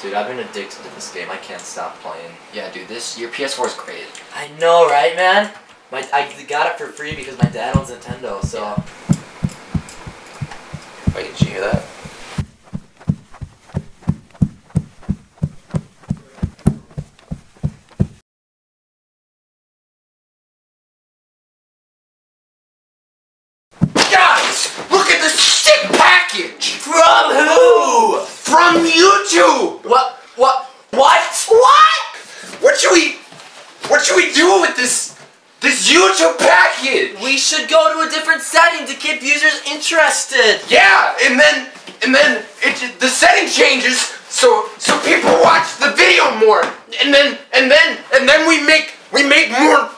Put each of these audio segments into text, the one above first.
Dude, I've been addicted to this game. I can't stop playing. Yeah, dude, your PS4 is great. I know, right, man? I got it for free because my dad owns Nintendo, so... Yeah. Wait, did you hear that? Guys, look at this sick package! From who? From YouTube! What? What should we do with this YouTube package? We should go to a different setting to keep users interested. Yeah, and then the setting changes so people watch the video more, and then we make more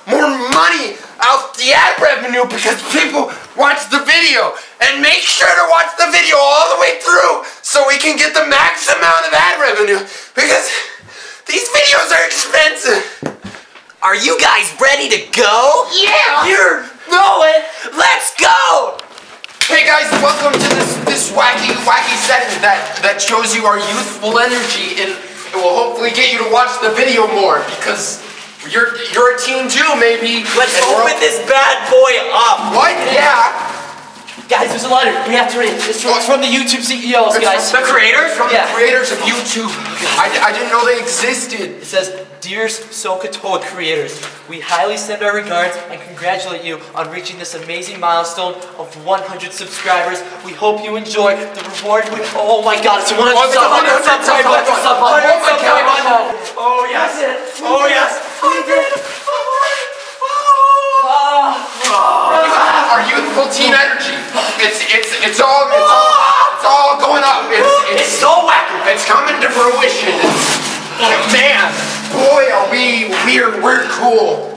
money out the ad revenue because people watch the video. And make sure to watch the video all the way through so we can get the max amount of ad revenue because these videos are expensive. Are you guys ready to go? Yeah! You're going! Let's go! Hey guys, welcome to this wacky setting that shows you our youthful energy and it will hopefully get you to watch the video more because you're a teen too, maybe. Let's open this bad boy up. What? Yeah. Guys, there's a letter. We have to read it. It's from the YouTube CEOs, guys. The creators? From the creators of YouTube. I didn't know they existed. It says, Dear SOHCAHTOA creators, we highly send our regards and congratulate you on reaching this amazing milestone of 100 subscribers. We hope you enjoy the reward. Oh my god, it's 100 subscribers. Oh yes. Oh yes. We did it. Our youthful teen energy. It's all going up. It's so wacky. It's coming to fruition. Man, boy, are we weird. We're cool.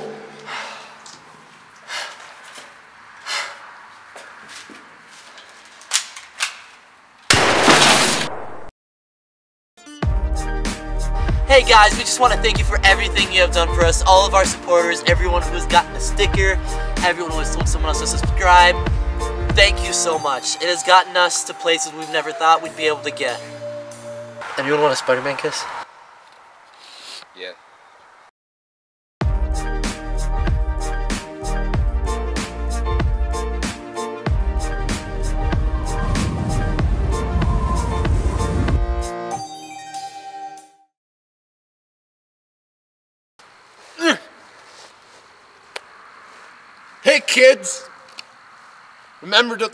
Hey guys, we just want to thank you for everything you have done for us, all of our supporters, everyone who has gotten a sticker, everyone who has told someone else to subscribe. Thank you so much. It has gotten us to places we've never thought we'd be able to get. Anyone want a Spider-Man kiss? Yeah. Hey kids, remember to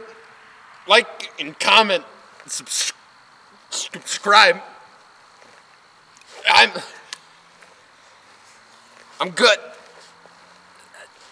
like and comment and subscribe. I'm good.